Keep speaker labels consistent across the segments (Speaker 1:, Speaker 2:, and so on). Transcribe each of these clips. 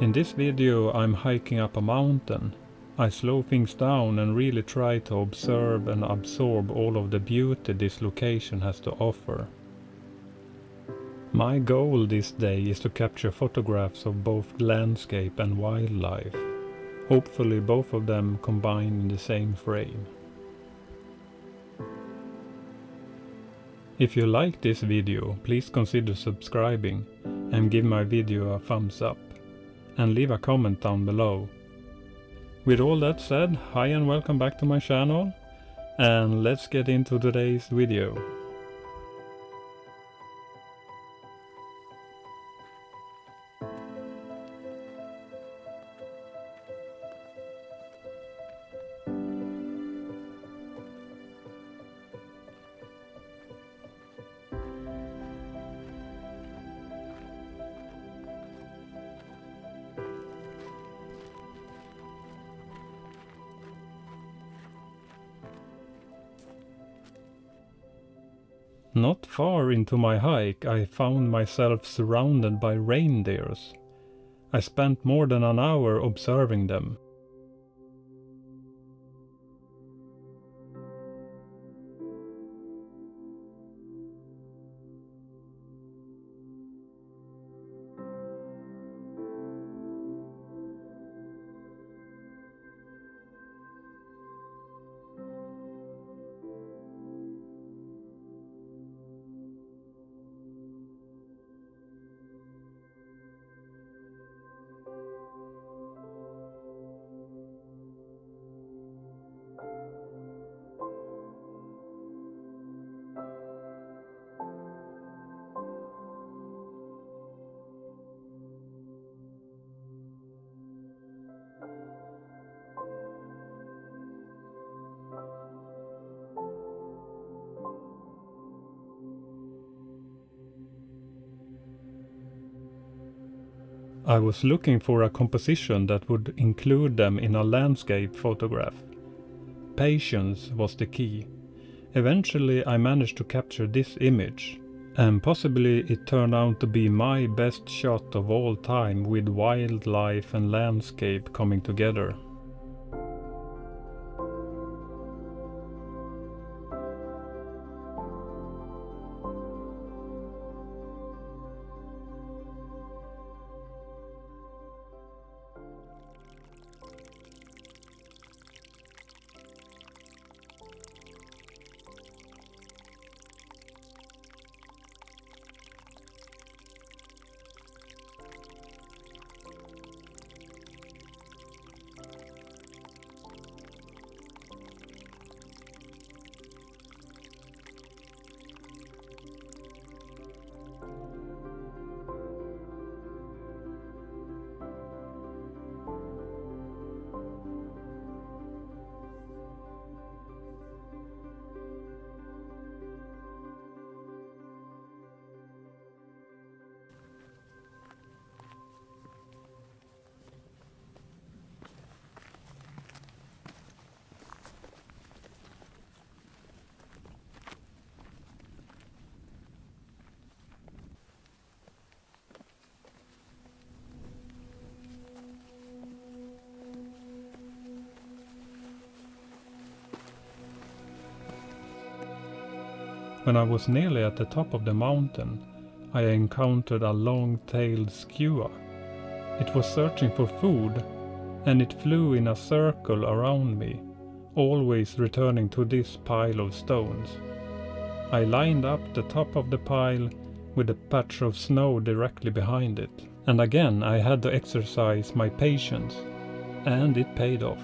Speaker 1: In this video I'm hiking up a mountain. I slow things down and really try to observe and absorb all of the beauty this location has to offer. My goal this day is to capture photographs of both landscape and wildlife. Hopefully both of them combined in the same frame. If you like this video, please consider subscribing and give my video a thumbs up. And leave a comment down below. With all that said, hi and welcome back to my channel, and let's get into today's video. Not far into my hike, I found myself surrounded by reindeers. I spent more than an hour observing them. I was looking for a composition that would include them in a landscape photograph. Patience was the key. Eventually I managed to capture this image, and possibly it turned out to be my best shot of all time, with wildlife and landscape coming together. When I was nearly at the top of the mountain, I encountered a long-tailed skua. It was searching for food, and it flew in a circle around me, always returning to this pile of stones. I lined up the top of the pile with a patch of snow directly behind it, and again I had to exercise my patience, and it paid off.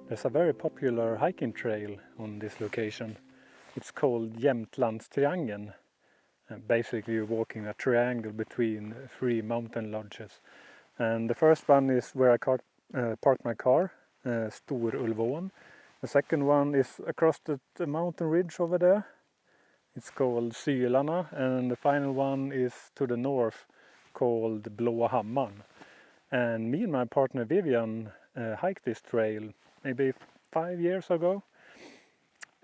Speaker 1: There's a very popular hiking trail on this location. It's called Jämtlandstriangeln. Basically you're walking a triangle between 3 mountain lodges. And the first one is where I parked my car, Storulvån. The second one is across the mountain ridge over there. It's called Sylarna, and the final one is to the north called Blå Hammaren. And me and my partner Vivian hiked this trail maybe 5 years ago.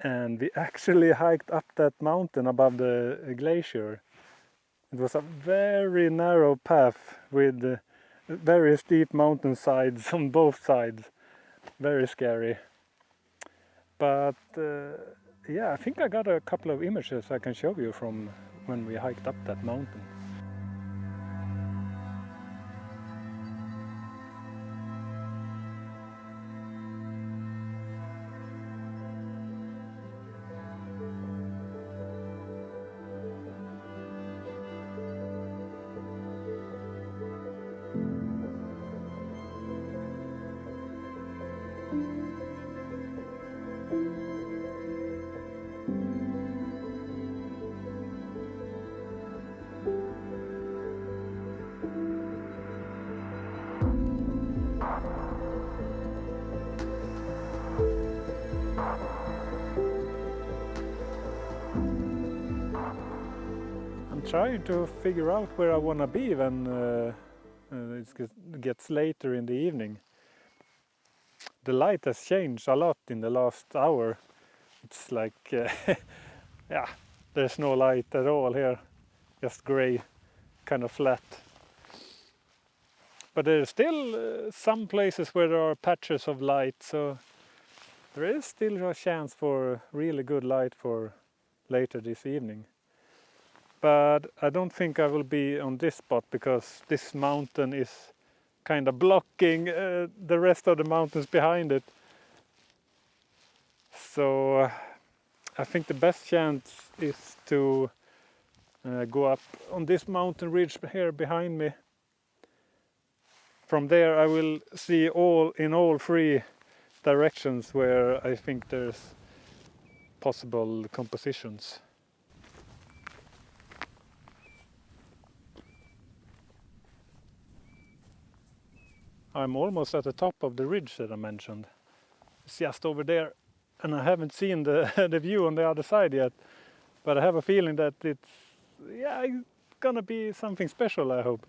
Speaker 1: And we actually hiked up that mountain above the glacier. It was a very narrow path with very steep mountain sides on both sides. Very scary. But yeah, I think I got a couple of images I can show you from when we hiked up that mountain. Trying to figure out where I want to be when it gets later in the evening. The light has changed a lot in the last hour. It's like, yeah, there's no light at all here, just grey, kind of flat. But there's still some places where there are patches of light, so there is still a chance for really good light for later this evening. But I don't think I will be on this spot because this mountain is kind of blocking the rest of the mountains behind it. So I think the best chance is to go up on this mountain ridge here behind me. From there I will see in all 3 directions where I think there's possible compositions. I'm almost at the top of the ridge that I mentioned. It's just over there, and I haven't seen the, the view on the other side yet, but I have a feeling that it's gonna be something special, I hope.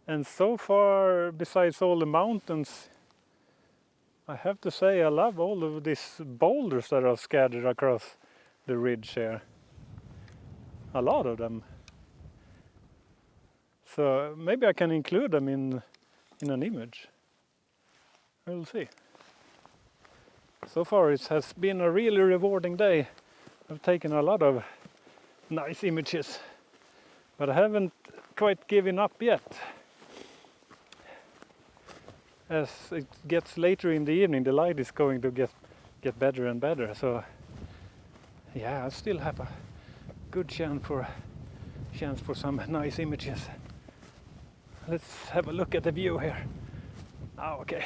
Speaker 1: And so far, besides all the mountains, I have to say I love all of these boulders that are scattered across the ridge here. A lot of them. So maybe I can include them in an image. We'll see. So far it has been a really rewarding day. I've taken a lot of nice images, but I haven't quite given up yet. As it gets later in the evening, the light is going to get better and better. So yeah, I still have a good chance for some nice images. Let's have a look at the view here. Oh, okay.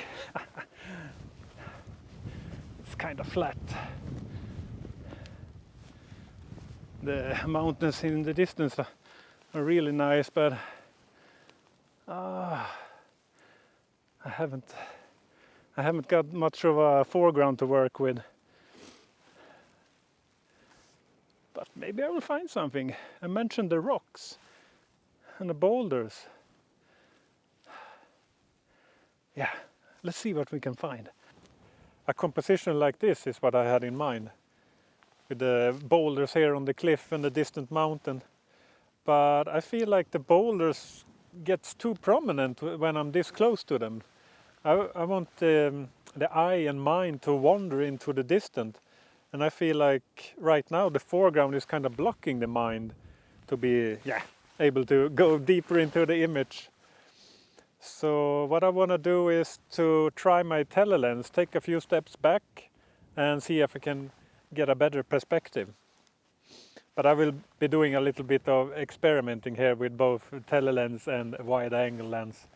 Speaker 1: It's kind of flat. The mountains in the distance are really nice, but I haven't got much of a foreground to work with. But maybe I will find something. I mentioned the rocks and the boulders. Yeah, let's see what we can find. A composition like this is what I had in mind, with the boulders here on the cliff and the distant mountain. But I feel like the boulders gets too prominent when I'm this close to them. I want the eye and mind to wander into the distant, and I feel like right now the foreground is kind of blocking the mind to be able to go deeper into the image. So what I want to do is to try my telelens, take a few steps back and see if I can get a better perspective. But I will be doing a little bit of experimenting here with both telelens and wide angle lens.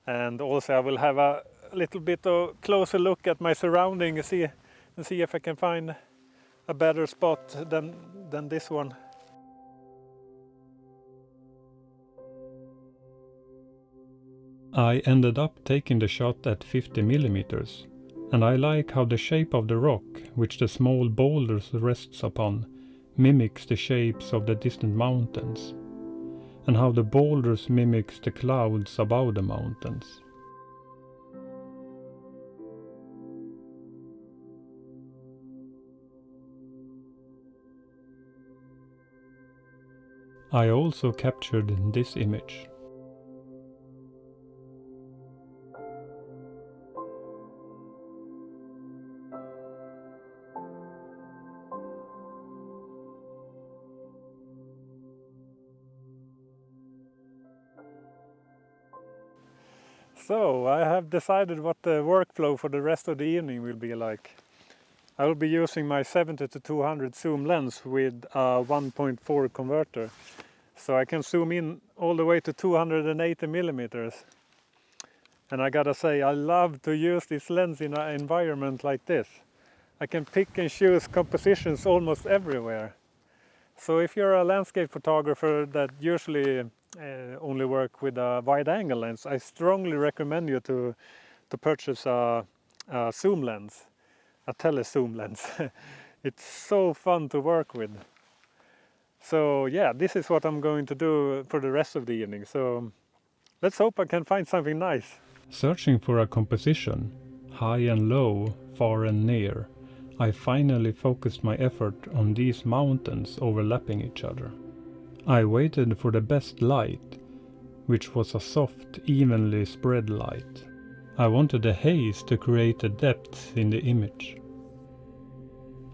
Speaker 1: And also I will have a a little bit of closer look at my surroundings and see if I can find a better spot than this one. I ended up taking the shot at 50 millimeters, and I like how the shape of the rock, which the small boulders rests upon, mimics the shapes of the distant mountains, and how the boulders mimics the clouds above the mountains. I also captured this image. So I have decided what the workflow for the rest of the evening will be like. I will be using my 70-200 zoom lens with a 1.4 converter. So I can zoom in all the way to 280 millimeters. And I gotta say, I love to use this lens in an environment like this. I can pick and choose compositions almost everywhere. So if you're a landscape photographer that usually only work with a wide angle lens, I strongly recommend you to purchase a zoom lens, a tele-zoom lens. It's so fun to work with. So yeah, this is what I'm going to do for the rest of the evening. So let's hope I can find something nice. Searching for a composition, high and low, far and near, I finally focused my effort on these mountains overlapping each other. I waited for the best light, which was a soft, evenly spread light. I wanted the haze to create a depth in the image.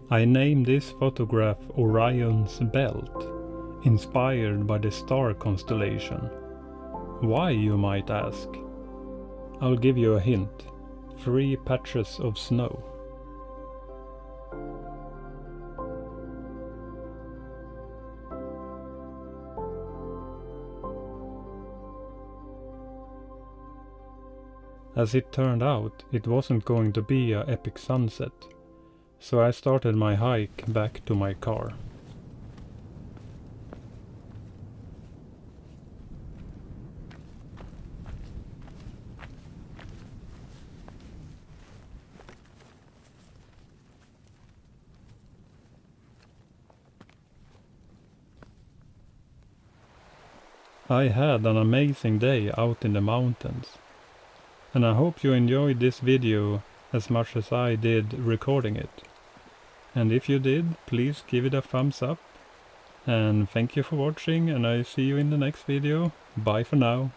Speaker 1: I named this photograph Orion's Belt, inspired by the star constellation. Why, you might ask? I'll give you a hint. 3 patches of snow. As it turned out, it wasn't going to be an epic sunset, so I started my hike back to my car. I had an amazing day out in the mountains, and I hope you enjoyed this video as much as I did recording it. And if you did, please give it a thumbs up. And thank you for watching, and I see you in the next video. Bye for now.